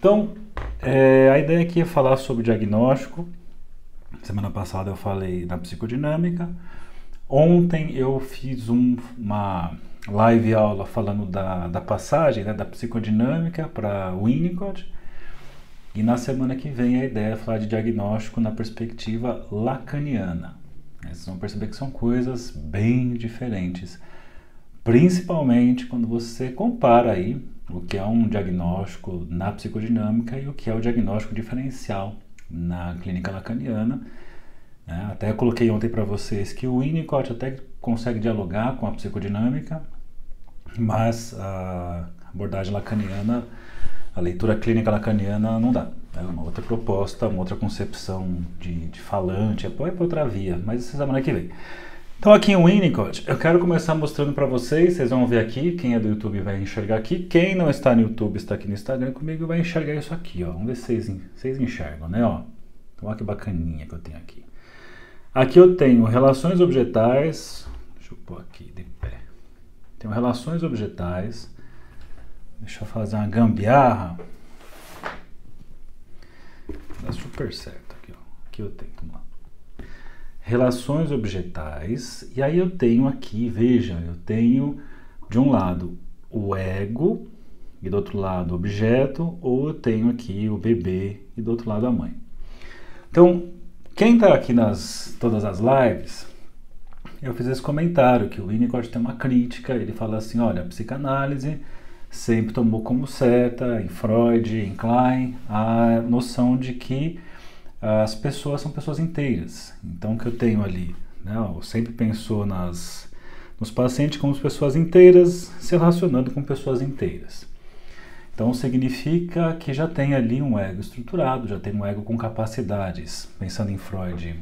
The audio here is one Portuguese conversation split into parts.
Então, a ideia aqui é falar sobre diagnóstico. Semana passada eu falei da psicodinâmica. Ontem eu fiz uma live aula falando da passagem, né, da psicodinâmica para o Winnicott. E na semana que vem a ideia é falar de diagnóstico na perspectiva lacaniana. Vocês vão perceber que são coisas bem diferentes. Principalmente quando você compara aí o que é um diagnóstico na psicodinâmica e o que é o diagnóstico diferencial na clínica lacaniana. Até eu coloquei ontem para vocês que o Winnicott até consegue dialogar com a psicodinâmica, mas a abordagem lacaniana, a leitura clínica lacaniana não dá. É uma outra proposta, uma outra concepção de falante, é para outra via, mas isso é semana que vem. Então aqui em Winnicott, eu quero começar mostrando para vocês vão ver aqui, quem é do YouTube vai enxergar aqui, quem não está no YouTube, está aqui no Instagram comigo, vai enxergar isso aqui, ó. Vamos ver se vocês enxergam, né, ó. Então olha que bacaninha que eu tenho aqui. Aqui eu tenho relações objetais, deixa eu pôr aqui de pé. Tenho relações objetais, deixa eu fazer uma gambiarra. Dá super certo aqui, ó. Aqui eu tenho, vamos lá. Relações objetais, e aí eu tenho aqui, veja, eu tenho de um lado o ego e do outro lado o objeto, ou eu tenho aqui o bebê e do outro lado a mãe. Então, quem está aqui nas todas as lives, eu fiz esse comentário que o Winnicott tem uma crítica, ele fala assim, olha, a psicanálise sempre tomou como certa, em Freud, em Klein, a noção de que as pessoas são pessoas inteiras. Então o que eu tenho ali, né, eu sempre pensou nos pacientes como pessoas inteiras se relacionando com pessoas inteiras. Então significa que já tem ali um ego estruturado, já tem um ego com capacidades, pensando em Freud,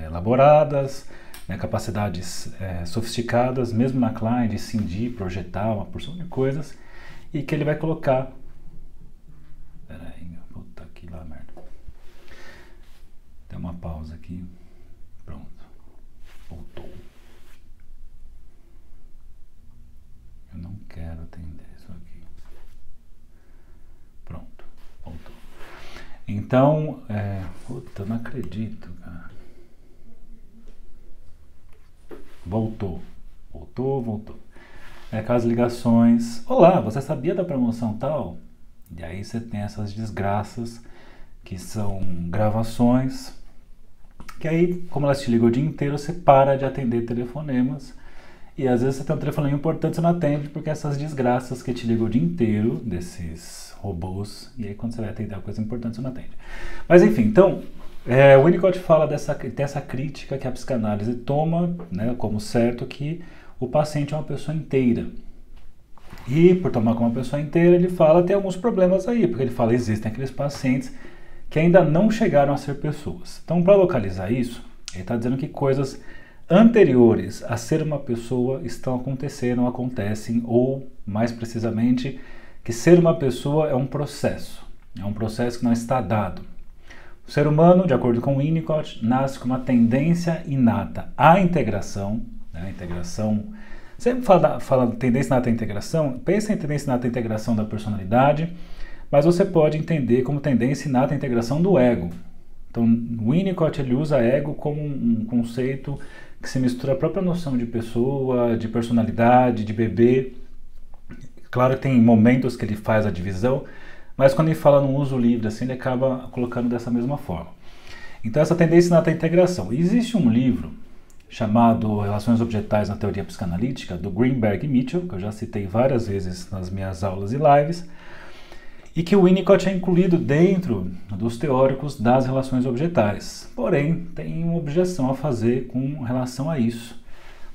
elaboradas, né, capacidades sofisticadas, mesmo na Klein, de cindir, projetar uma porção de coisas, e que ele vai colocar... Peraí, puta que lá, merda. Tem uma pausa aqui. Pronto. Voltou. Eu não quero atender isso aqui. Pronto. Voltou. Então, puta, eu não acredito, cara. Voltou. Voltou. Aquelas ligações. Olá, você sabia da promoção tal? E aí você tem essas desgraças que são gravações, que aí, como elas te ligam o dia inteiro, você para de atender telefonemas, e às vezes você tem um telefonema importante, você não atende, porque essas desgraças que te ligam o dia inteiro, desses robôs, e aí quando você vai atender uma coisa importante, você não atende. Mas enfim, então, o Winnicott fala dessa crítica que a psicanálise toma, né, como certo que o paciente é uma pessoa inteira. E por tomar como uma pessoa inteira, ele fala, tem alguns problemas aí, porque ele fala, existem aqueles pacientes que ainda não chegaram a ser pessoas. Então, para localizar isso, ele está dizendo que coisas anteriores a ser uma pessoa estão acontecendo, acontecem, ou, mais precisamente, que ser uma pessoa é um processo que não está dado. O ser humano, de acordo com Winnicott, nasce com uma tendência inata à integração, né? A integração, sempre fala tendência inata à integração, pensa em tendência inata à integração da personalidade, mas você pode entender como tendência inata à integração do ego. Então, Winnicott ele usa ego como um conceito que se mistura a própria noção de pessoa, de personalidade, de bebê. Claro que tem momentos que ele faz a divisão, mas quando ele fala no uso livre, assim, ele acaba colocando dessa mesma forma. Então, essa tendência inata à integração. Existe um livro chamado Relações Objetais na Teoria Psicanalítica, do Greenberg e Mitchell, que eu já citei várias vezes nas minhas aulas e lives, e que o Winnicott é incluído dentro dos teóricos das relações objetais. Porém, tem uma objeção a fazer com relação a isso.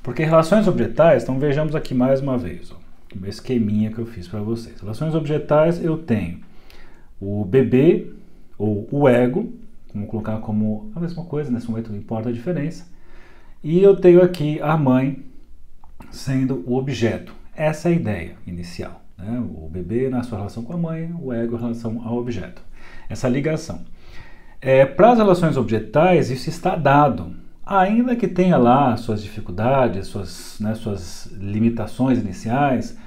Porque relações objetais, então vejamos aqui mais uma vez, ó, o esqueminha que eu fiz para vocês. Relações objetais, eu tenho o bebê, ou o ego, vamos colocar como a mesma coisa, nesse momento não importa a diferença, e eu tenho aqui a mãe sendo o objeto. Essa é a ideia inicial. O bebê na sua relação com a mãe, o ego em relação ao objeto. Essa ligação. Para as relações objetais, isso está dado. Ainda que tenha lá suas dificuldades, suas limitações iniciais,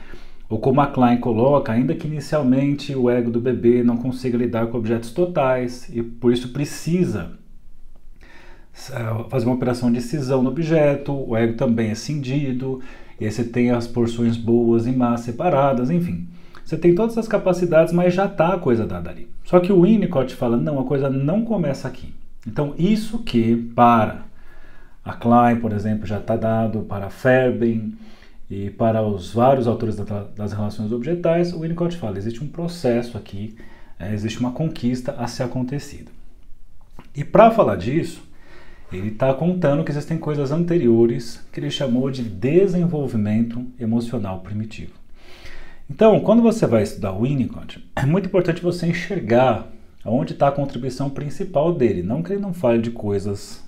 Ou como a Klein coloca, ainda que inicialmente o ego do bebê não consiga lidar com objetos totais e por isso precisa fazer uma operação de cisão no objeto, o ego também é cindido, e aí você tem as porções boas e más separadas, enfim. Você tem todas as capacidades, mas já está a coisa dada ali. Só que o Winnicott fala, não, a coisa não começa aqui. Então isso que para a Klein, por exemplo, já está dado para Fairbairn e para os vários autores das relações objetais, o Winnicott fala, existe um processo aqui, existe uma conquista a ser acontecida. E para falar disso, ele está contando que existem coisas anteriores que ele chamou de desenvolvimento emocional primitivo. Então, quando você vai estudar o Winnicott, é muito importante você enxergar onde está a contribuição principal dele. Não que ele não fale de coisas,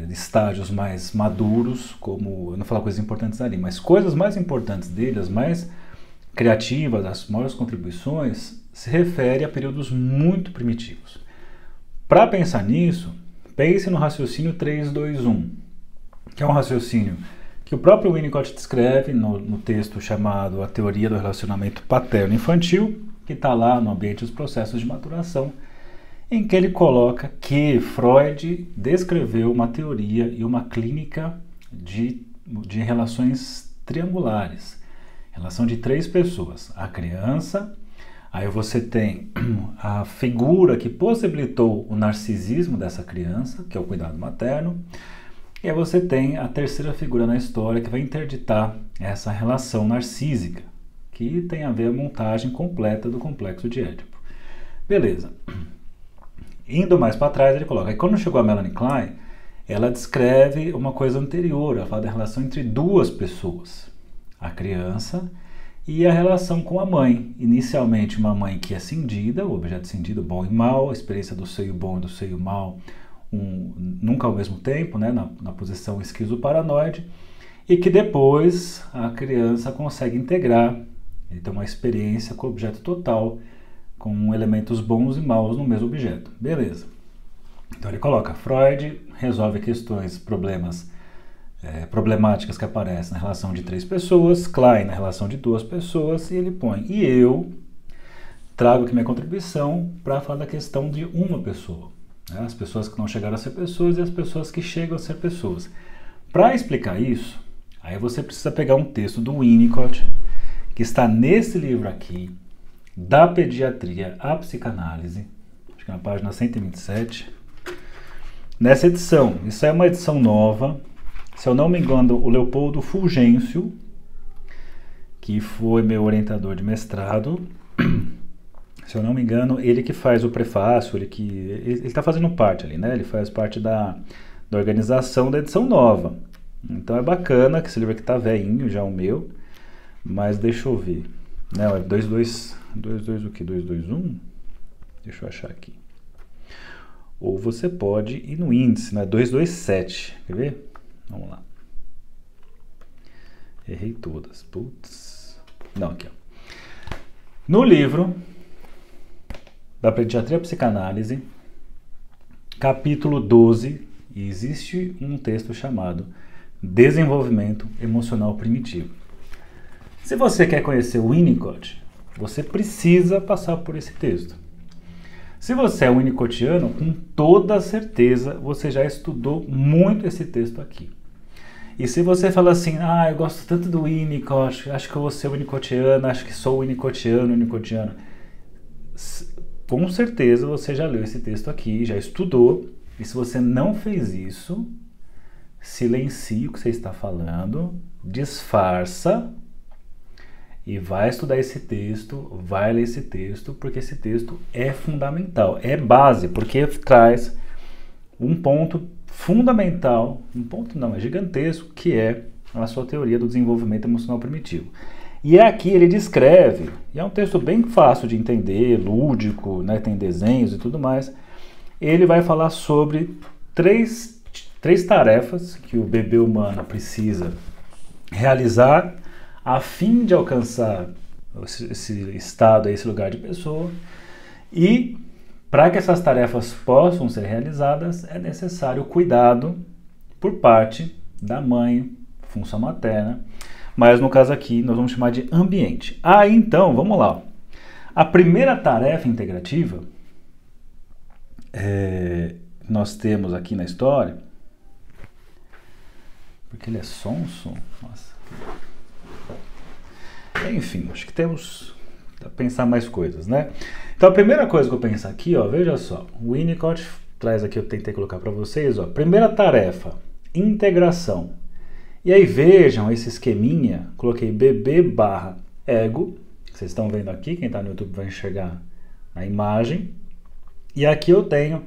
de estágios mais maduros, como, eu não vou falar coisas importantes ali, mas coisas mais importantes dele, as mais criativas, as maiores contribuições, se refere a períodos muito primitivos. Para pensar nisso, pense no raciocínio 3-2-1, que é um raciocínio que o próprio Winnicott descreve no texto chamado A Teoria do Relacionamento Paterno-Infantil, que está lá no ambiente dos processos de maturação, em que ele coloca que Freud descreveu uma teoria e uma clínica de relações triangulares, relação de 3 pessoas, a criança. Aí você tem a figura que possibilitou o narcisismo dessa criança, que é o cuidado materno. E aí você tem a terceira figura na história que vai interditar essa relação narcísica, que tem a ver a montagem completa do complexo de Édipo. Beleza. Indo mais para trás, ele coloca, e quando chegou a Melanie Klein, ela descreve uma coisa anterior, ela fala da relação entre 2 pessoas, a criança e a relação com a mãe. Inicialmente uma mãe que é cindida, o objeto cindido bom e mal, a experiência do seio bom e do seio mal, nunca ao mesmo tempo, né, na posição esquizoparanoide, e que depois a criança consegue integrar, então uma experiência com o objeto total, com elementos bons e maus no mesmo objeto. Beleza. Então ele coloca, Freud resolve questões, problemáticas que aparecem na relação de 3 pessoas, Klein na relação de 2 pessoas, e ele põe, e eu trago aqui minha contribuição para falar da questão de uma pessoa, né? As pessoas que não chegaram a ser pessoas e as pessoas que chegam a ser pessoas. Para explicar isso, aí você precisa pegar um texto do Winnicott, que está nesse livro aqui, da pediatria à psicanálise, acho que é na página 127, nessa edição, isso é uma edição nova, se eu não me engano, o Leopoldo Fulgêncio, que foi meu orientador de mestrado, se eu não me engano, ele que faz o prefácio, ele está fazendo parte ali, né? Ele faz parte da organização da edição nova. Então é bacana que esse livro aqui está velhinho, já o meu, mas deixa eu ver. Não, é 22 o que? 221? Deixa eu achar aqui. Ou você pode ir no índice, né? 227, quer ver? Vamos lá. Errei todas. Putz. Não, aqui, ó. No livro da Pediatria e Psicanálise, capítulo 12, existe um texto chamado Desenvolvimento Emocional Primitivo. Se você quer conhecer o Winnicott, você precisa passar por esse texto. Se você é winnicottiano, com toda certeza você já estudou muito esse texto aqui. E se você fala assim, eu gosto tanto do Winnicott, acho que eu vou ser winnicottiano, acho que sou winnicottiano, com certeza você já leu esse texto aqui, já estudou. E se você não fez isso, silencie o que você está falando, disfarça e vai estudar esse texto, vai ler esse texto, porque esse texto é fundamental, é base, porque traz um ponto fundamental, é gigantesco, que é a sua teoria do desenvolvimento emocional primitivo. E aqui ele descreve, e é um texto bem fácil de entender, lúdico, né, tem desenhos e tudo mais. Ele vai falar sobre três tarefas que o bebê humano precisa realizar a fim de alcançar esse estado, esse lugar de pessoa. E para que essas tarefas possam ser realizadas, é necessário cuidado por parte da mãe, função materna, mas no caso aqui nós vamos chamar de ambiente. Então, vamos lá. A primeira tarefa integrativa, nós temos aqui na história, porque ele é sonso, nossa. Enfim, acho que temos que pensar mais coisas, né? Então a primeira coisa que eu penso aqui, ó, veja só, o Winnicott traz aqui, eu tentei colocar para vocês, ó, primeira tarefa, integração. E aí vejam esse esqueminha, coloquei bebê barra ego, vocês estão vendo aqui, quem está no YouTube vai enxergar a imagem. E aqui eu tenho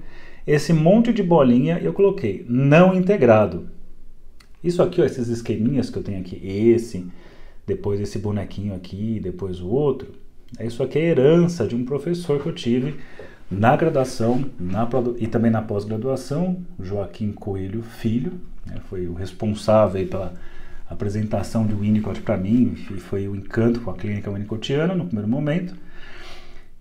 esse monte de bolinha e eu coloquei não integrado. Isso aqui, ó, esses esqueminhas que eu tenho aqui, depois esse bonequinho aqui, depois o outro, isso aqui é herança de um professor que eu tive na graduação e também na pós-graduação, Joaquim Coelho Filho, né, foi o responsável pela apresentação de Winnicott para mim, e foi o encanto com a clínica winnicottiana no primeiro momento.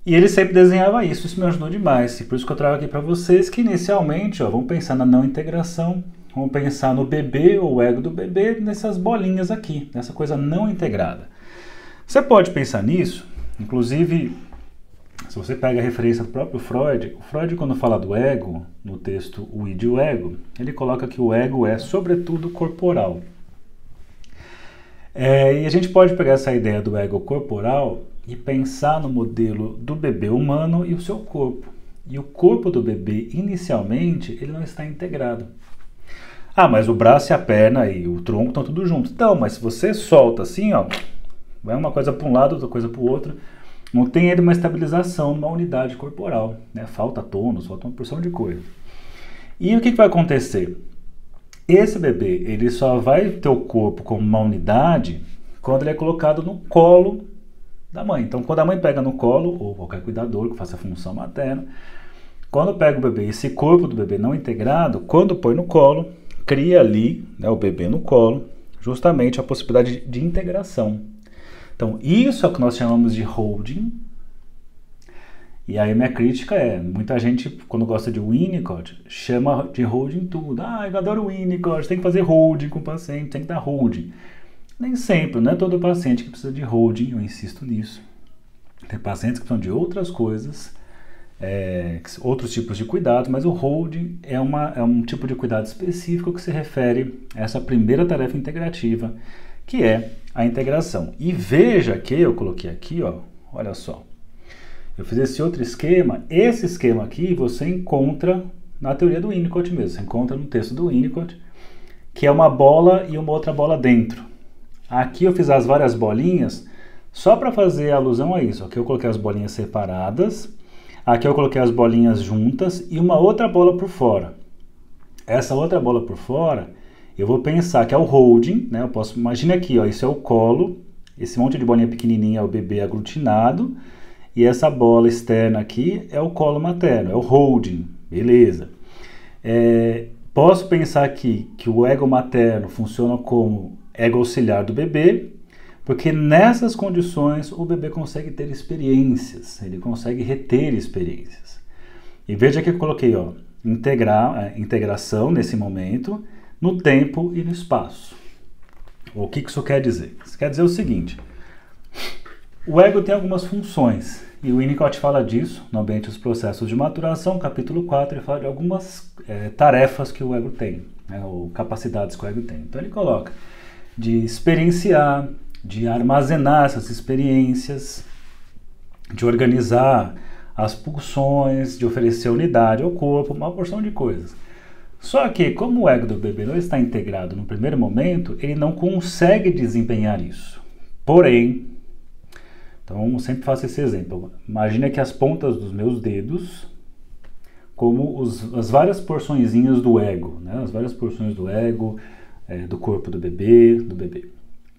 E ele sempre desenhava isso me ajudou demais. E por isso que eu trago aqui para vocês que inicialmente, ó, vamos pensar na não integração, vamos pensar no bebê ou ego do bebê nessas bolinhas aqui, nessa coisa não integrada. Você pode pensar nisso, inclusive, se você pega a referência do próprio Freud, o Freud quando fala do ego, no texto O id e o ego, ele coloca que o ego é sobretudo corporal. E a gente pode pegar essa ideia do ego corporal e pensar no modelo do bebê humano e o seu corpo. E o corpo do bebê, inicialmente, ele não está integrado. Mas o braço e a perna e o tronco estão tudo juntos. Então, mas se você solta assim, ó, vai uma coisa para um lado, outra coisa para o outro, não tem ainda uma estabilização numa unidade corporal, né? Falta tônus, falta uma porção de coisa. E o que vai acontecer? Esse bebê, ele só vai ter o corpo como uma unidade quando ele é colocado no colo da mãe. Então, quando a mãe pega no colo, ou qualquer cuidador que faça a função materna, quando pega o bebê, esse corpo do bebê não integrado, quando põe no colo, cria ali, né, o bebê no colo, justamente a possibilidade de integração. Então, isso é o que nós chamamos de holding. E aí minha crítica muita gente, quando gosta de Winnicott, chama de holding tudo. Eu adoro Winnicott, tem que fazer holding com o paciente, tem que dar holding. Nem sempre, não é todo paciente que precisa de holding, eu insisto nisso. Tem pacientes que precisam de outras coisas, outros tipos de cuidado, mas o holding é um tipo de cuidado específico que se refere a essa primeira tarefa integrativa, que é a integração. E veja que eu coloquei aqui, ó, olha só, eu fiz esse outro esquema. Esse esquema aqui você encontra na teoria do Winnicott mesmo, você encontra no texto do Winnicott, que é uma bola e uma outra bola dentro. Aqui eu fiz as várias bolinhas só para fazer alusão a isso. Aqui eu coloquei as bolinhas separadas, aqui eu coloquei as bolinhas juntas e uma outra bola por fora. Essa outra bola por fora, eu vou pensar que é o holding, né? Eu posso imaginar aqui, ó, isso é o colo, esse monte de bolinha pequenininha é o bebê aglutinado, e essa bola externa aqui é o colo materno, é o holding, beleza. Posso pensar aqui que o ego materno funciona como ego auxiliar do bebê, porque nessas condições o bebê consegue ter experiências, ele consegue reter experiências. E veja que eu coloquei, ó, integração nesse momento, no tempo e no espaço. O que isso quer dizer? Isso quer dizer o seguinte: o ego tem algumas funções, e o Winnicott fala disso no ambiente dos processos de maturação, capítulo 4, ele fala de algumas tarefas que o ego tem, né, ou capacidades que o ego tem. Então ele coloca de experienciar, de armazenar essas experiências, de organizar as pulsões, de oferecer unidade ao corpo, uma porção de coisas. Só que, como o ego do bebê não está integrado no primeiro momento, ele não consegue desempenhar isso. Porém, então eu sempre faço esse exemplo. Imagina que as pontas dos meus dedos, como as várias porçõezinhas do ego, né? As várias porções do ego, do corpo do bebê.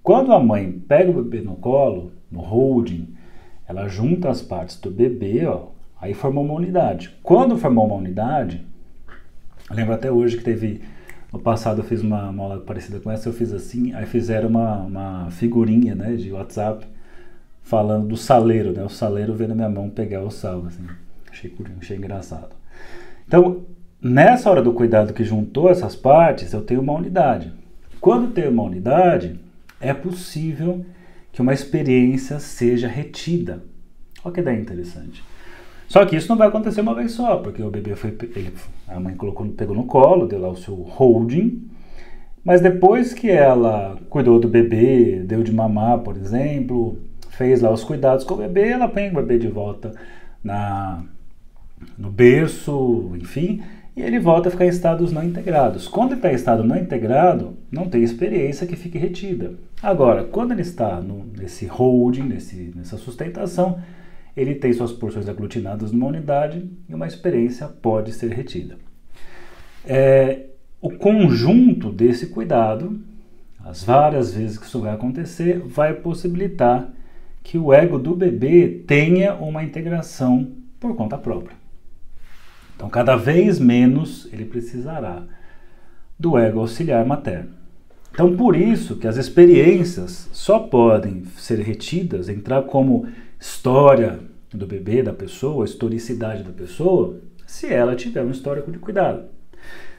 Quando a mãe pega o bebê no colo, no holding, ela junta as partes do bebê, ó, aí formou uma unidade. Quando formou uma unidade, eu lembro até hoje que teve, no passado eu fiz uma aula parecida com essa, eu fiz assim, aí fizeram uma figurinha, né, de WhatsApp, falando do saleiro, né, o saleiro vendo minha mão pegar o sal, assim, achei engraçado. Então, nessa hora do cuidado que juntou essas partes, eu tenho uma unidade. Quando tenho uma unidade, é possível que uma experiência seja retida. Olha que ideia interessante. Só que isso não vai acontecer uma vez só, porque o bebê a mãe pegou no colo, deu lá o seu holding, mas depois que ela cuidou do bebê, deu de mamar, por exemplo, fez lá os cuidados com o bebê, ela põe o bebê de volta no berço, enfim, e ele volta a ficar em estados não integrados. Quando ele está em estado não integrado, não tem experiência que fique retida. Agora, quando ele está nesse holding, nessa sustentação, ele tem suas porções aglutinadas numa unidade e uma experiência pode ser retida. O conjunto desse cuidado, as várias vezes que isso vai acontecer, vai possibilitar que o ego do bebê tenha uma integração por conta própria. Então, cada vez menos ele precisará do ego auxiliar materno. Então, por isso que as experiências só podem ser retidas, entrar como história do bebê, da pessoa, historicidade da pessoa, se ela tiver um histórico de cuidado.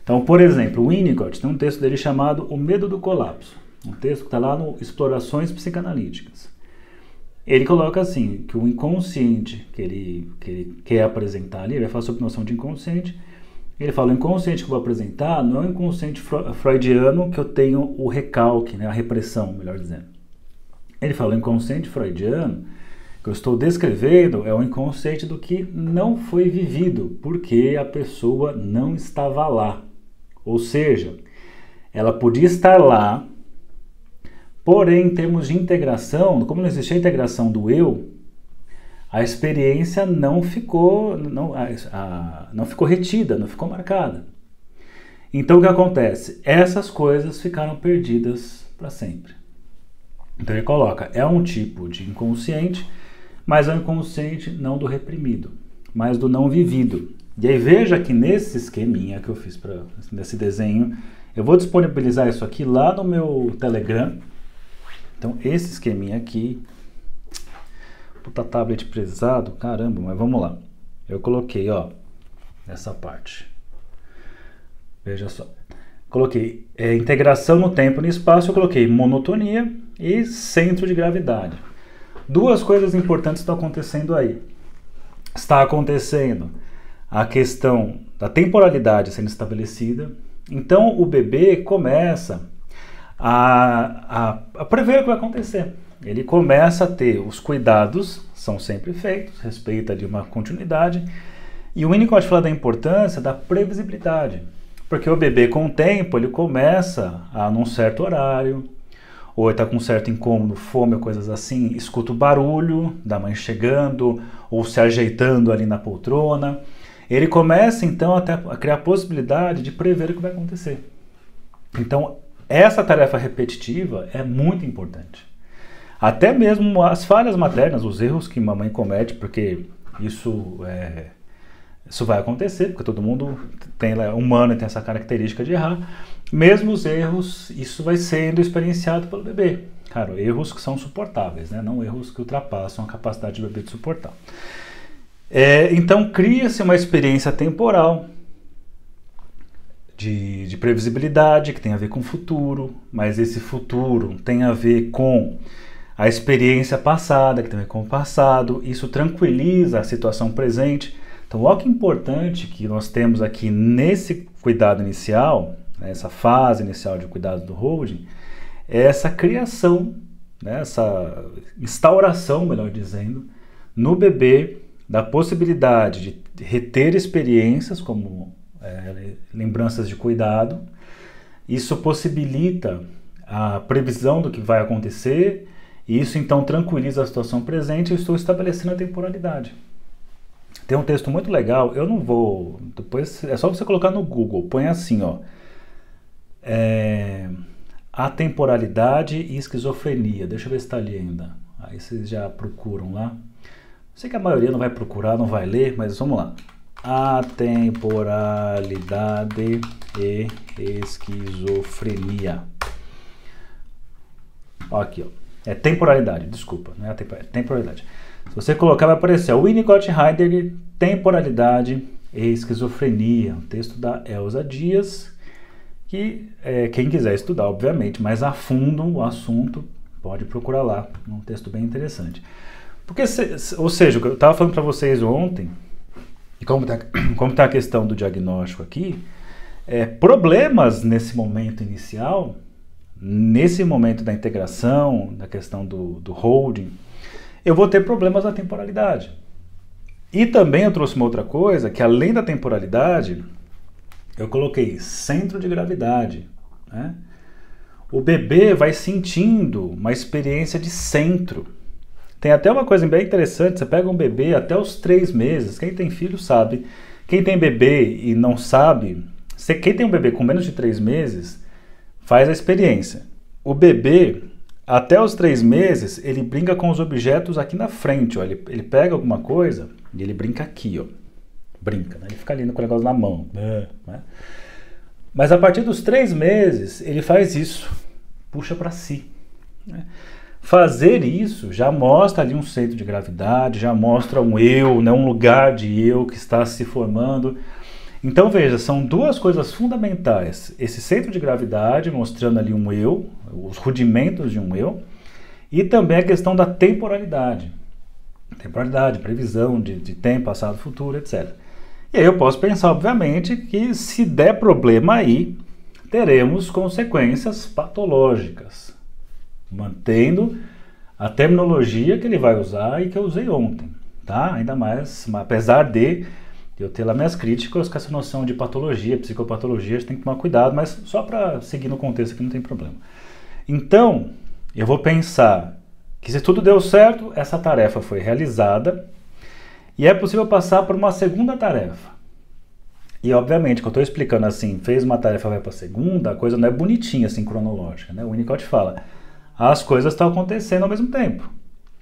Então, por exemplo, o Winnicott tem um texto dele chamado O Medo do Colapso, um texto que está lá no Explorações Psicanalíticas. Ele coloca assim, que o inconsciente que ele quer apresentar ali, ele vai falar sobre noção de inconsciente, ele fala, o inconsciente que eu vou apresentar não é o inconsciente freudiano que eu tenho o recalque, né, a repressão, melhor dizendo. Ele fala, o inconsciente freudiano que eu estou descrevendo é o inconsciente do que não foi vivido, porque a pessoa não estava lá. Ou seja, ela podia estar lá, porém, em termos de integração, como não existia a integração do eu, a experiência não ficou retida, não ficou marcada. Então, o que acontece? Essas coisas ficaram perdidas para sempre. Então, ele coloca, é um tipo de inconsciente, mas é um inconsciente não do reprimido, mas do não vivido. E aí, veja que nesse esqueminha que eu fiz nesse desenho, eu vou disponibilizar isso aqui lá no meu Telegram. Então, esse esqueminha aqui, puta tablet pesado, caramba, mas vamos lá. Eu coloquei, ó, nessa parte. Veja só. Coloquei integração no tempo e no espaço, eu coloquei monotonia e centro de gravidade. Duas coisas importantes estão acontecendo aí. Está acontecendo a questão da temporalidade sendo estabelecida. Então, o bebê começa a prever o que vai acontecer. Ele começa a ter os cuidados, são sempre feitos, respeita de uma continuidade, e o Winnicott fala da importância da previsibilidade, porque o bebê com o tempo ele começa num certo horário, ou está com um certo incômodo, fome ou coisas assim, escuta o barulho da mãe chegando, ou se ajeitando ali na poltrona, ele começa então até a criar a possibilidade de prever o que vai acontecer. Então, essa tarefa repetitiva é muito importante. Até mesmo as falhas maternas, os erros que mamãe comete, porque isso vai acontecer, porque todo mundo humano tem essa característica de errar. Mesmo os erros, isso vai sendo experienciado pelo bebê. Claro, erros que são suportáveis, né? Não erros que ultrapassam a capacidade do bebê de suportar. Então, cria-se uma experiência temporal de previsibilidade, que tem a ver com o futuro, mas esse futuro tem a ver com a experiência passada, que tem a ver com o passado. Isso tranquiliza a situação presente. Então, olha que importante que nós temos aqui nesse cuidado inicial, nessa fase inicial de cuidado do holding, é essa criação, né, essa instauração, melhor dizendo, no bebê da possibilidade de reter experiências como lembranças de cuidado. Isso possibilita a previsão do que vai acontecer e isso então tranquiliza a situação presente. Eu estou estabelecendo a temporalidade. Tem um texto muito legal, eu não vou, depois é só você colocar no Google, põe assim, ó, atemporalidade e esquizofrenia, deixa eu ver se está ali ainda, aí vocês já procuram lá, sei que a maioria não vai procurar, não vai ler, mas vamos lá, atemporalidade e esquizofrenia, ó, aqui, ó, temporalidade, desculpa, não é temporalidade. Se você colocar, vai aparecer Winnicott Heidegger, temporalidade e esquizofrenia, um texto da Elza Dias, que quem quiser estudar, obviamente, mais a fundo o assunto, pode procurar lá, um texto bem interessante. Porque, ou seja, o que eu estava falando para vocês ontem, e como tá a questão do diagnóstico aqui, problemas nesse momento inicial, nesse momento da integração, da questão do holding, eu vou ter problemas na temporalidade. E também eu trouxe uma outra coisa, que além da temporalidade, eu coloquei centro de gravidade, né? O bebê vai sentindo uma experiência de centro. Tem até uma coisa bem interessante, você pega um bebê até os 3 meses, quem tem filho sabe, quem tem bebê e não sabe, quem tem um bebê com menos de 3 meses, faz a experiência. O bebê, até os 3 meses, ele brinca com os objetos aqui na frente, ó. Ele pega alguma coisa e ele brinca aqui, ó. Brinca, né? Ele fica ali com o negócio na mão, né? Mas a partir dos 3 meses, ele faz isso, puxa para si, né? Fazer isso já mostra ali um centro de gravidade, já mostra um eu, né? Um lugar de eu que está se formando. Então veja, são 2 coisas fundamentais, esse centro de gravidade mostrando ali um eu, os rudimentos de um eu, e também a questão da temporalidade, previsão de tempo, passado, futuro, etc. E aí eu posso pensar, obviamente, que se der problema aí, teremos consequências patológicas, mantendo a terminologia que ele vai usar e que eu usei ontem, tá? Ainda mais, apesar de eu ter lá minhas críticas com essa noção de patologia, psicopatologia, a gente tem que tomar cuidado, mas só para seguir no contexto aqui não tem problema. Então, eu vou pensar que se tudo deu certo, essa tarefa foi realizada e é possível passar por uma segunda tarefa. E obviamente, que eu estou explicando assim, fez uma tarefa, vai para a segunda, a coisa não é bonitinha assim, cronológica, né? O Winnicott fala, as coisas estão acontecendo ao mesmo tempo.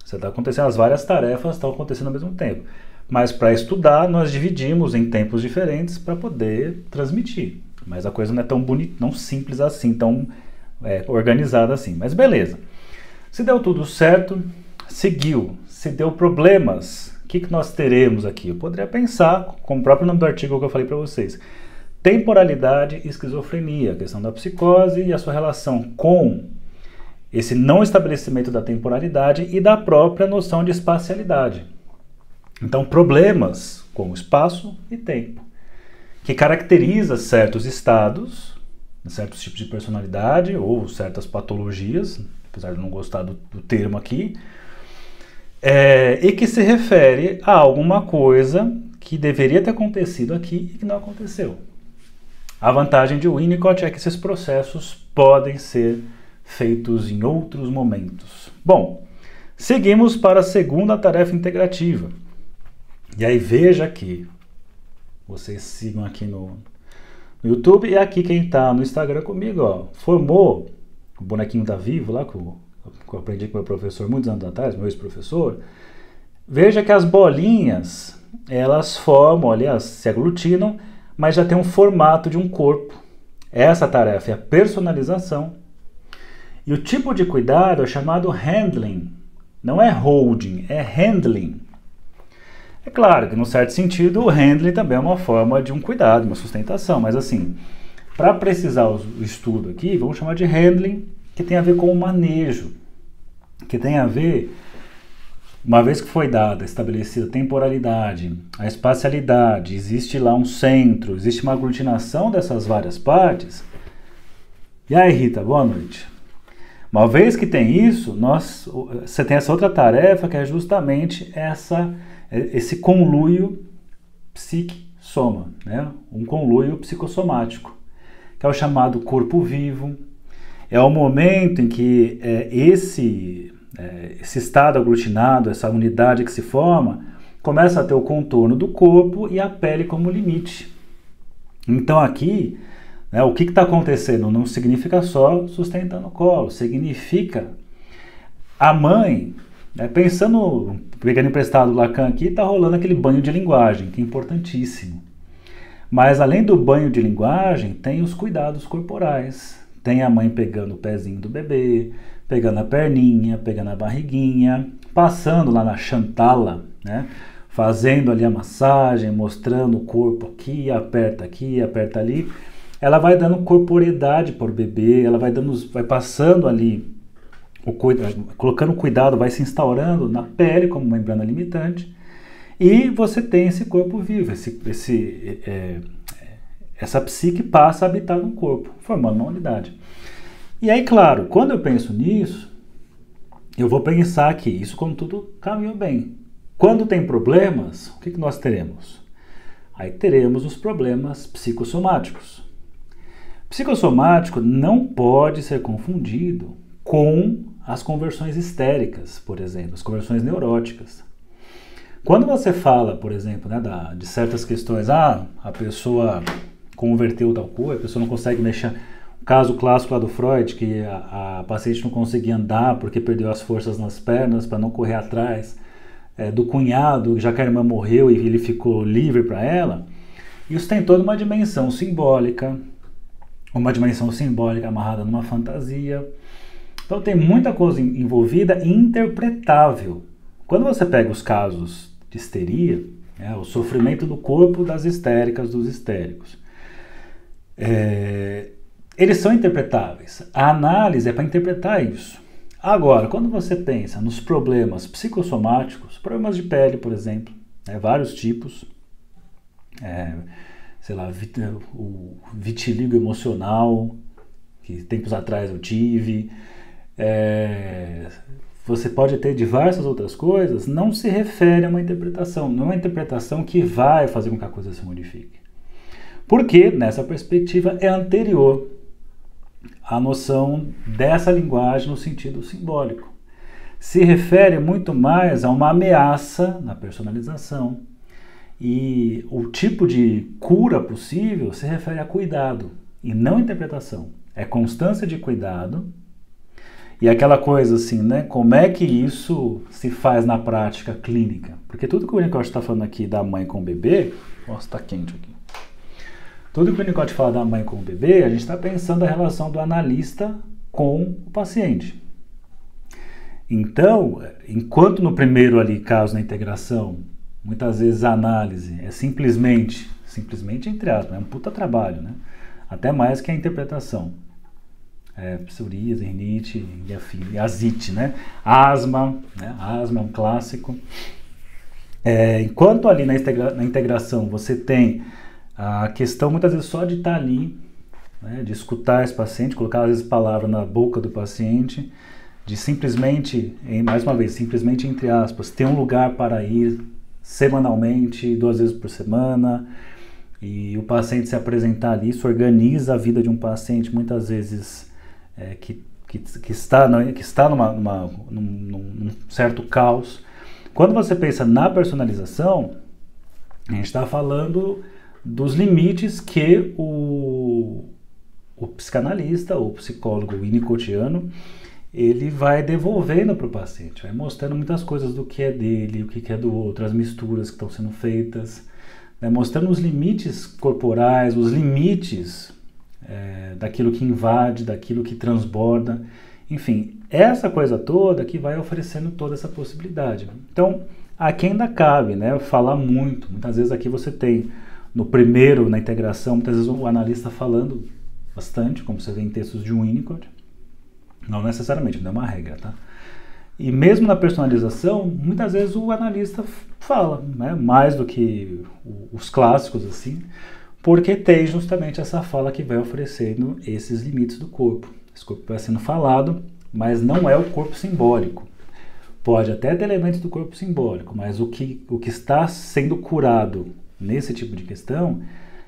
Está acontecendo, as várias tarefas estão acontecendo ao mesmo tempo. Mas para estudar, nós dividimos em tempos diferentes para poder transmitir. Mas a coisa não é tão bonita, não simples assim, tão organizada assim. Mas beleza. Se deu tudo certo, seguiu. Se deu problemas, o que nós teremos aqui? Eu poderia pensar, como o próprio nome do artigo que eu falei para vocês, temporalidade e esquizofrenia, a questão da psicose e a sua relação com esse não estabelecimento da temporalidade e da própria noção de espacialidade. Então, problemas com espaço e tempo, que caracteriza certos estados, certos tipos de personalidade ou certas patologias, apesar de não gostar do termo aqui, e que se refere a alguma coisa que deveria ter acontecido aqui e que não aconteceu. A vantagem de Winnicott é que esses processos podem ser feitos em outros momentos. Bom, seguimos para a segunda tarefa integrativa. E aí veja aqui, vocês sigam aqui no YouTube e aqui quem está no Instagram comigo, ó, formou o bonequinho da Vivo lá, que eu aprendi com o meu professor muitos anos atrás, meu ex-professor. Veja que as bolinhas, elas formam, aliás, se aglutinam, mas já tem um formato de um corpo. Essa tarefa é a personalização. E o tipo de cuidado é chamado handling. Não é holding, é handling. É claro que, num certo sentido, o handling também é uma forma de um cuidado, uma sustentação. Mas assim, para precisar o estudo aqui, vamos chamar de handling, que tem a ver com o manejo. Que tem a ver, uma vez que foi dada, estabelecida a temporalidade, a espacialidade, existe lá um centro, existe uma aglutinação dessas várias partes. E aí, Rita, boa noite. Uma vez que tem isso, você tem essa outra tarefa que é justamente esse conluio psique-soma, né? Um conluio psicossomático, que é o chamado corpo vivo. É o momento em que esse estado aglutinado, essa unidade que se forma, começa a ter o contorno do corpo e a pele como limite. Então aqui, né, o que está acontecendo não significa só sustentando o colo, significa a mãe, né, pegando emprestado o Lacan aqui, está rolando aquele banho de linguagem, que é importantíssimo. Mas além do banho de linguagem, tem os cuidados corporais. Tem a mãe pegando o pezinho do bebê, pegando a perninha, pegando a barriguinha, passando lá na chantala, né? Fazendo ali a massagem, mostrando o corpo aqui, aperta ali. ela vai dando corporeidade para o bebê, ela vai passando ali, colocando cuidado, vai se instaurando na pele como membrana limitante, e você tem esse corpo vivo, essa psique passa a habitar no corpo, formando uma unidade. E aí, claro, quando eu penso nisso, eu vou pensar que isso como tudo caminhou bem. Quando tem problemas, o que nós teremos? Aí teremos os problemas psicossomáticos. Psicossomático não pode ser confundido com as conversões histéricas, por exemplo, as conversões neuróticas. Quando você fala, por exemplo, né, de certas questões, a pessoa converteu tal coisa, a pessoa não consegue mexer. O caso clássico lá do Freud, que a paciente não conseguia andar porque perdeu as forças nas pernas para não correr atrás do cunhado, já que a irmã morreu e ele ficou livre para ela. Isso tem toda uma dimensão simbólica amarrada numa fantasia. Então tem muita coisa envolvida e interpretável. Quando você pega os casos de histeria, o sofrimento do corpo das histéricas, dos histéricos, eles são interpretáveis. A análise é para interpretar isso. Agora, quando você pensa nos problemas psicossomáticos, problemas de pele, por exemplo, vários tipos, sei lá, o vitiligo emocional, que tempos atrás eu tive, você pode ter diversas outras coisas, não se refere a uma interpretação, não é uma interpretação que vai fazer com que a coisa se modifique. Porque, nessa perspectiva, é anterior à noção dessa linguagem no sentido simbólico. Se refere muito mais a uma ameaça na personalização. E o tipo de cura possível se refere a cuidado e não interpretação. É constância de cuidado e aquela coisa assim, né? Como é que isso se faz na prática clínica? Porque tudo que o Winnicott está falando aqui da mãe com o bebê... Nossa, está quente aqui. Tudo que o Winnicott fala da mãe com o bebê, a gente está pensando a relação do analista com o paciente. Então, enquanto no primeiro ali, caso na integração, muitas vezes a análise é simplesmente entre aspas, é um puta trabalho, né? Até mais que a interpretação. Psoríase, rinite e asite, né? Asma, né? Asma é um clássico. Enquanto ali na integração você tem a questão muitas vezes só de estar ali, né? De escutar esse paciente, colocar às vezes palavra na boca do paciente, de simplesmente, mais uma vez, simplesmente entre aspas, ter um lugar para ir semanalmente, 2 vezes por semana, e o paciente se apresentar ali, isso organiza a vida de um paciente muitas vezes que está num certo caos. Quando você pensa na personalização, a gente está falando dos limites que o psicanalista, o psicólogo winnicottiano, ele vai devolvendo para o paciente, vai mostrando muitas coisas do que é dele, o que é do outro, as misturas que estão sendo feitas, né, mostrando os limites corporais, os limites daquilo que invade, daquilo que transborda, enfim, essa coisa toda que vai oferecendo toda essa possibilidade. Então, aqui ainda cabe, né, falar muito. Muitas vezes aqui você tem, no primeiro, na integração, muitas vezes o analista falando bastante, como você vê em textos de Winnicott. Não necessariamente, não é uma regra, tá? E mesmo na personalização, muitas vezes o analista fala, né, mais do que os clássicos, assim, porque tem justamente essa fala que vai oferecendo esses limites do corpo. Esse corpo vai sendo falado, mas não é o corpo simbólico. Pode até ter elementos do corpo simbólico, mas o que está sendo curado nesse tipo de questão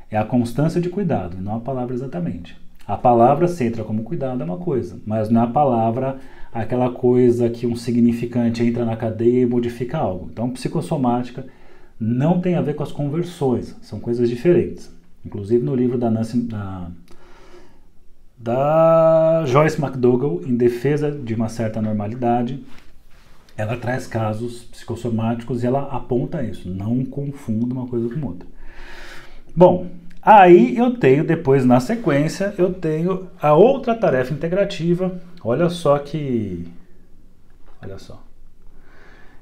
é a constância de cuidado, e não a palavra exatamente. A palavra, se entra como cuidado, é uma coisa, mas não é a palavra aquela coisa que um significante entra na cadeia e modifica algo. Então, psicossomática não tem a ver com as conversões, são coisas diferentes. Inclusive no livro da Joyce McDougall, Em Defesa de uma Certa Normalidade, ela traz casos psicossomáticos e ela aponta isso, não confunda uma coisa com outra. Bom, aí eu tenho depois, na sequência, eu tenho a outra tarefa integrativa. Olha só.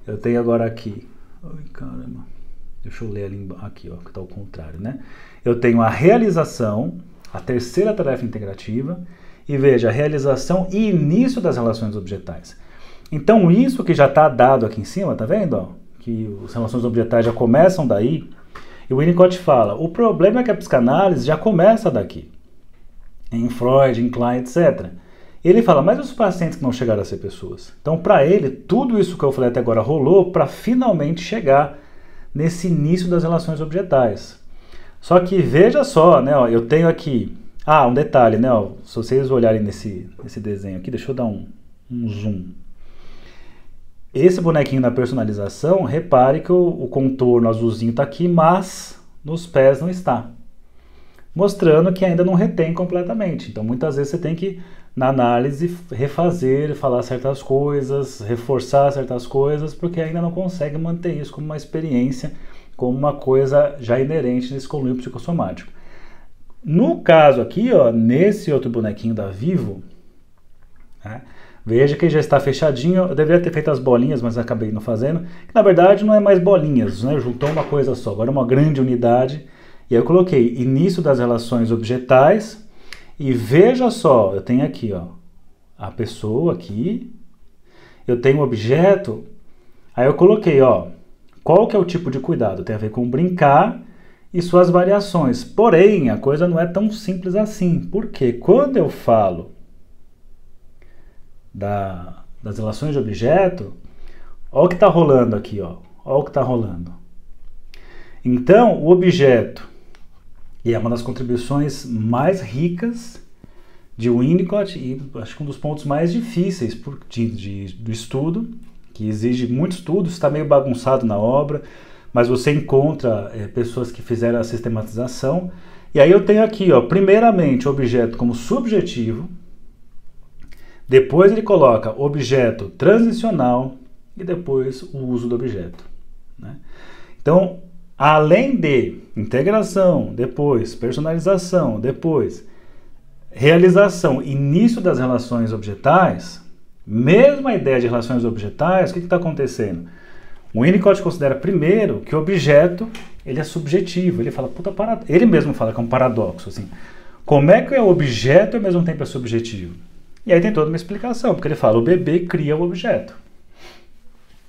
Eu tenho agora aqui. Ai, caramba. Deixa eu ler ali aqui, ó, que está ao contrário, né? Eu tenho a realização, a terceira tarefa integrativa, e veja a realização e início das relações objetais. Então isso que já está dado aqui em cima, tá vendo? Ó? Que as relações objetais já começam daí, e o Winnicott fala, o problema é que a psicanálise já começa daqui, em Freud, em Klein, etc. Ele fala, mas os pacientes que não chegaram a ser pessoas? Então, para ele, tudo isso que eu falei até agora rolou para finalmente chegar nesse início das relações objetais. Só que veja só, né, ó, eu tenho aqui, um detalhe, né, ó, se vocês olharem nesse desenho aqui, deixa eu dar um zoom. Esse bonequinho da personalização, repare que o contorno azulzinho está aqui, mas nos pés não está. Mostrando que ainda não retém completamente. Então, muitas vezes você tem que, na análise, refazer, falar certas coisas, reforçar certas coisas, porque ainda não consegue manter isso como uma experiência, como uma coisa já inerente nesse conluio psicossomático. No caso aqui, ó, nesse outro bonequinho da Vivo, né, veja que já está fechadinho. Eu deveria ter feito as bolinhas, mas acabei não fazendo. Que, na verdade, não é mais bolinhas, né? Juntou uma coisa só. Agora é uma grande unidade. E aí eu coloquei início das relações objetais. E veja só, eu tenho aqui, ó, a pessoa aqui. Eu tenho o objeto. Aí eu coloquei, ó, qual que é o tipo de cuidado? Tem a ver com brincar e suas variações. Porém, a coisa não é tão simples assim. Porque quando eu falo das relações de objeto, olha o que está rolando aqui, ó. Olha o que está rolando. Então, o objeto, e é uma das contribuições mais ricas de Winnicott, e acho que um dos pontos mais difíceis do estudo, que exige muito estudo, está meio bagunçado na obra, mas você encontra pessoas que fizeram a sistematização. E aí eu tenho aqui, ó, primeiramente, o objeto como subjetivo. Depois ele coloca objeto transicional e depois o uso do objeto, né? Então, além de integração, depois personalização, depois realização, início das relações objetais, mesmo a ideia de relações objetais, o que está acontecendo? O Winnicott considera primeiro que o objeto ele é subjetivo, ele fala, ele mesmo fala que é um paradoxo, assim. Como é que é o objeto e ao mesmo tempo é subjetivo? E aí tem toda uma explicação, porque ele fala, o bebê cria o objeto.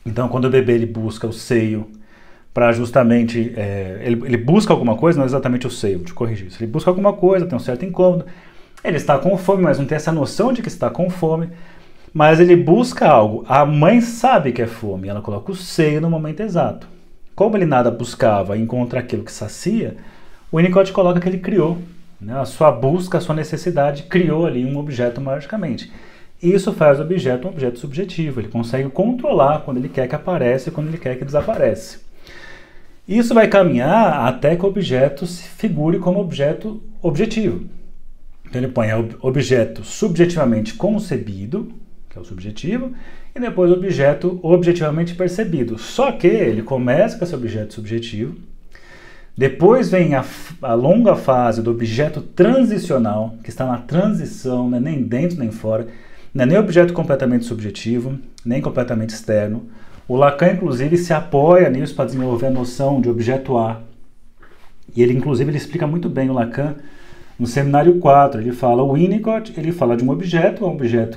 Então, quando o bebê ele busca o seio para justamente, ele busca alguma coisa, não exatamente o seio, te corrigir isso. Ele busca alguma coisa, tem um certo incômodo, ele está com fome, mas não tem essa noção de que está com fome, mas ele busca algo. A mãe sabe que é fome, ela coloca o seio no momento exato. Como ele nada buscava e encontra aquilo que sacia, o Winnicott coloca que ele criou. A sua busca, a sua necessidade criou ali um objeto magicamente. Isso faz o objeto um objeto subjetivo. Ele consegue controlar quando ele quer que apareça e quando ele quer que desaparece. Isso vai caminhar até que o objeto se figure como objeto objetivo. Então ele põe objeto subjetivamente concebido, que é o subjetivo, e depois objeto objetivamente percebido. Só que ele começa com esse objeto subjetivo. Depois vem a longa fase do objeto transicional, que está na transição, não é nem dentro nem fora, não é nem objeto completamente subjetivo, nem completamente externo. O Lacan, inclusive, se apoia nisso para desenvolver a noção de objeto A. E ele, inclusive, ele explica muito bem o Lacan no seminário 4. Ele fala, o Winnicott, ele fala de um objeto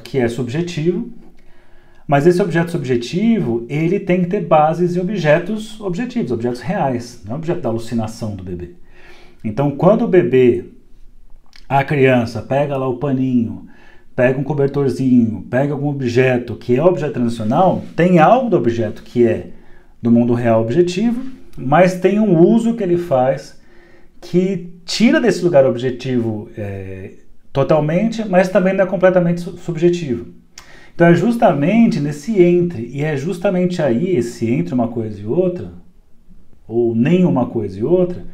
que é subjetivo, mas esse objeto subjetivo, ele tem que ter bases em objetos objetivos, objetos reais, não é objeto da alucinação do bebê. Então, quando o bebê, a criança, pega lá o paninho, pega um cobertorzinho, pega algum objeto que é objeto transicional, tem algo do objeto que é do mundo real objetivo, mas tem um uso que ele faz que tira desse lugar objetivo totalmente, mas também não é completamente subjetivo. Então é justamente nesse entre, e é justamente aí, esse entre uma coisa e outra, ou nem uma coisa e outra,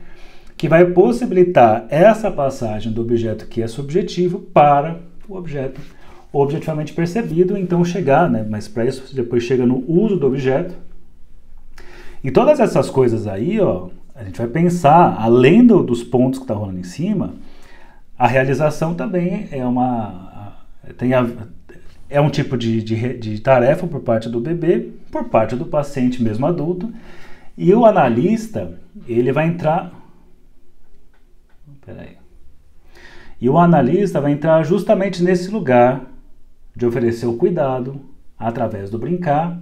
que vai possibilitar essa passagem do objeto que é subjetivo para o objeto objetivamente percebido, então chegar, né, mas para isso depois chega no uso do objeto. E todas essas coisas aí, ó, a gente vai pensar, além dos pontos que está rolando em cima, a realização também é um tipo de tarefa por parte do bebê, por parte do paciente mesmo adulto, e o analista, ele vai entrar... Peraí. E o analista vai entrar justamente nesse lugar de oferecer o cuidado através do brincar.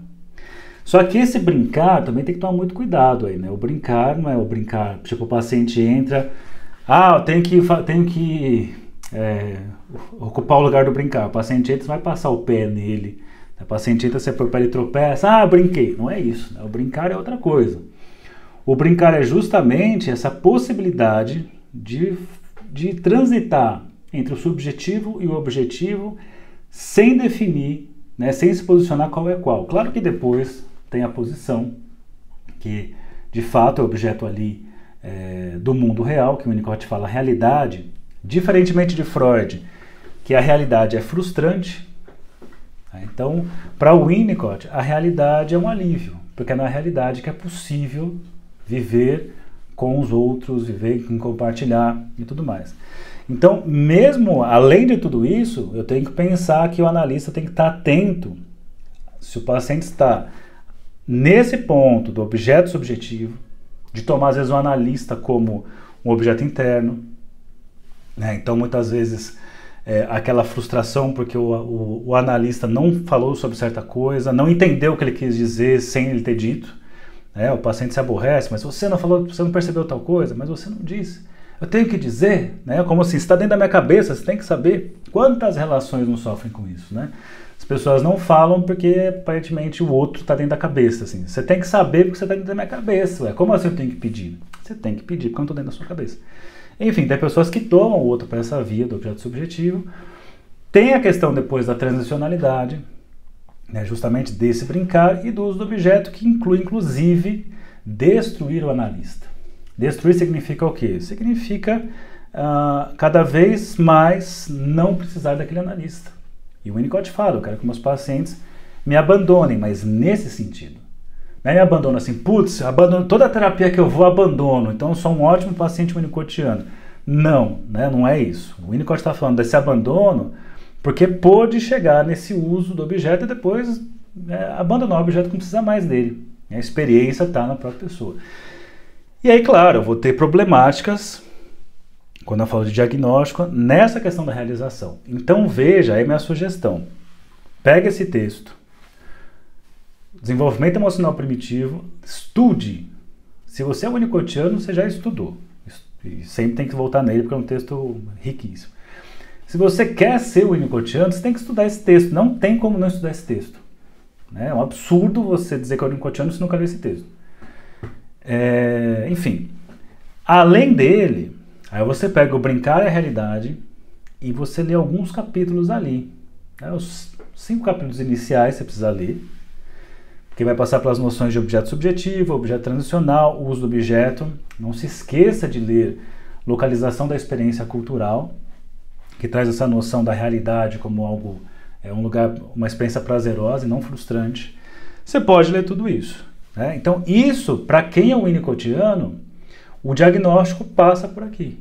Só que esse brincar também tem que tomar muito cuidado aí, né? O brincar não é o brincar, tipo, o paciente entra, eu tenho que ocupar o lugar do brincar. O paciente entra, você vai passar o pé nele. O paciente entra, você põe o pé, ele tropeça, brinquei. Não é isso, né? O brincar é outra coisa. O brincar é justamente essa possibilidade de transitar entre o subjetivo e o objetivo sem definir, né, sem se posicionar qual é qual. Claro que depois tem a posição, que de fato é objeto ali do mundo real, que o Winnicott fala realidade, diferentemente de Freud, que a realidade é frustrante. Então, para o Winnicott, a realidade é um alívio, porque é na realidade que é possível viver com os outros, viver em compartilhar e tudo mais. Então, mesmo além de tudo isso, eu tenho que pensar que o analista tem que estar atento se o paciente está nesse ponto do objeto subjetivo, de tomar às vezes o analista como um objeto interno, né? Então, muitas vezes, aquela frustração porque o analista não falou sobre certa coisa, não entendeu o que ele quis dizer sem ele ter dito. O paciente se aborrece, mas você não falou, você não percebeu tal coisa, mas você não disse. Eu tenho que dizer, né? Como assim, está dentro da minha cabeça, você tem que saber. Quantas relações não sofrem com isso, né? As pessoas não falam porque aparentemente o outro está dentro da cabeça, assim. Você tem que saber porque você está dentro da minha cabeça. Como assim eu tenho que pedir? Você tem que pedir porque eu não estou dentro da sua cabeça. Enfim, tem pessoas que tomam o outro para essa via do objeto subjetivo. Tem a questão depois da transicionalidade, né, justamente desse brincar e do uso do objeto, que inclui, inclusive, destruir o analista. Destruir significa o quê? Significa cada vez mais não precisar daquele analista. E o Winnicott fala, eu quero que meus pacientes me abandonem, mas nesse sentido. Não é me abandono assim, abandono toda a terapia que eu vou, abandono, então eu sou um ótimo paciente winnicottiano. Não, né, não é isso. O Winnicott está falando desse abandono porque pôde chegar nesse uso do objeto e depois abandonar o objeto que não precisa mais dele. A experiência está na própria pessoa. E aí, claro, eu vou ter problemáticas, quando eu falo de diagnóstico, nessa questão da realização. Então veja, aí minha sugestão. Pega esse texto, desenvolvimento emocional primitivo, estude. Se você é winnicottiano, você já estudou. E sempre tem que voltar nele, porque é um texto riquíssimo. Se você quer ser winnicottiano, você tem que estudar esse texto. Não tem como não estudar esse texto. É um absurdo você dizer que é winnicottiano se nunca leu esse texto. Enfim, além dele, aí você pega o Brincar e a Realidade e você lê alguns capítulos ali. Os 5 capítulos iniciais você precisa ler, porque vai passar pelas noções de objeto subjetivo, objeto transicional, uso do objeto. Não se esqueça de ler Localização da Experiência Cultural, que traz essa noção da realidade como algo, um lugar, uma experiência prazerosa e não frustrante. Você pode ler tudo isso. Então, isso, para quem é winnicottiano, o diagnóstico passa por aqui.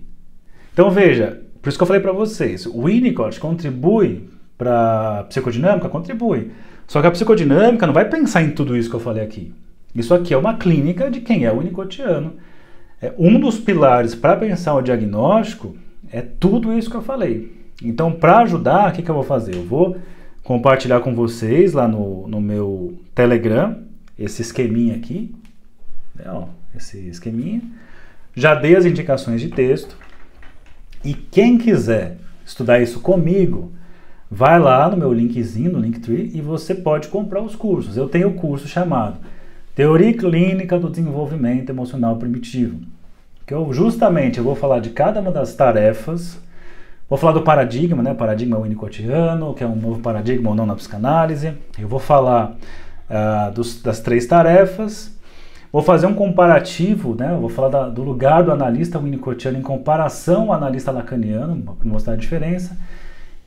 Então, veja, por isso que eu falei para vocês, o Winnicott contribui para a psicodinâmica? Contribui. Só que a psicodinâmica não vai pensar em tudo isso que eu falei aqui. Isso aqui é uma clínica de quem é winnicottiano. Um dos pilares para pensar o diagnóstico é tudo isso que eu falei. Então, para ajudar, o que eu vou fazer? Eu vou compartilhar com vocês lá no meu Telegram, esse esqueminha aqui, esse esqueminha. Já dei as indicações de texto. E quem quiser estudar isso comigo, vai lá no meu linkzinho, no Linktree, e você pode comprar os cursos. Eu tenho o curso chamado Teoria Clínica do Desenvolvimento Emocional Primitivo, que eu vou falar de cada uma das tarefas. Vou falar do paradigma, né? Paradigma winnicottiano, que é um novo paradigma ou não na psicanálise. Eu vou falar das 3 tarefas. Vou fazer um comparativo, né? Eu vou falar do lugar do analista winnicottiano em comparação ao analista lacaniano, para mostrar a diferença.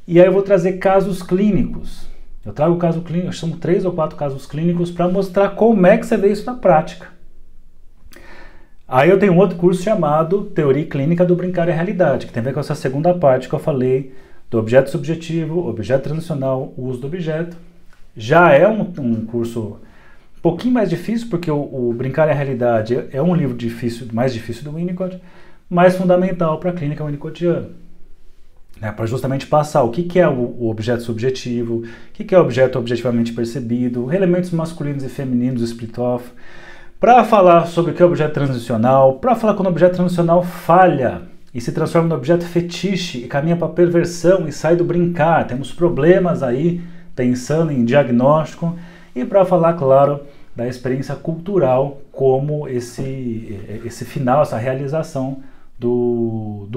E aí eu vou trazer casos clínicos. Eu trago caso clínico, são 3 ou 4 casos clínicos para mostrar como é que você vê isso na prática. Aí eu tenho um outro curso chamado Teoria Clínica do Brincar e Realidade, que tem a ver com essa segunda parte que eu falei do objeto subjetivo, objeto transicional, uso do objeto. Já é um curso um pouquinho mais difícil, porque o Brincar e a Realidade é um livro mais difícil do Winnicott, mas fundamental para a clínica winnicottiana. né, para justamente passar o que é o objeto subjetivo, o que é o objeto objetivamente percebido, elementos masculinos e femininos, split-off, para falar sobre o que é o objeto transicional, para falar quando o objeto transicional falha e se transforma no objeto fetiche e caminha para a perversão e sai do brincar, temos problemas aí pensando em diagnóstico, e para falar, claro, da experiência cultural como esse final, essa realização do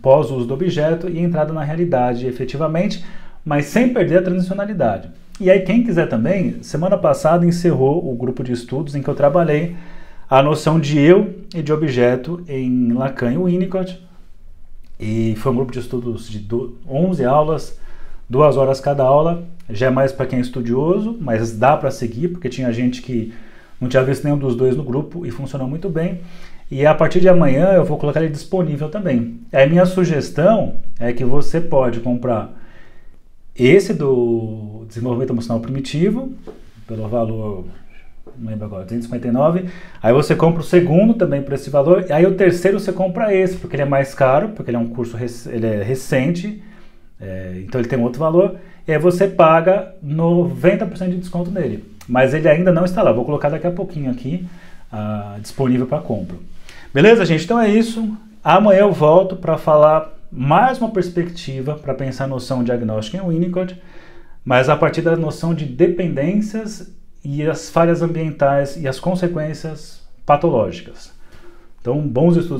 pós-uso do objeto e entrada na realidade efetivamente, mas sem perder a transicionalidade. E aí quem quiser também, semana passada encerrou o grupo de estudos em que eu trabalhei a noção de eu e de objeto em Lacan e Winnicott, e foi um grupo de estudos de 11 aulas, 2 horas cada aula, já é mais para quem é estudioso, mas dá para seguir, porque tinha gente que não tinha visto nenhum dos dois no grupo e funcionou muito bem. E a partir de amanhã eu vou colocar ele disponível também. A minha sugestão é que você pode comprar esse do desenvolvimento emocional primitivo, pelo valor, não lembro agora, 259. Aí você compra o segundo também por esse valor. Aí o terceiro você compra esse, porque ele é mais caro, porque ele é um curso ele é recente, então ele tem um outro valor. E aí você paga 90% de desconto nele. Mas ele ainda não está lá. Vou colocar daqui a pouquinho aqui disponível para compra. Beleza, gente? Então é isso. Amanhã eu volto para falar mais uma perspectiva para pensar a noção diagnóstica em Winnicott, mas a partir da noção de dependências e as falhas ambientais e as consequências patológicas. Então, bons estudos.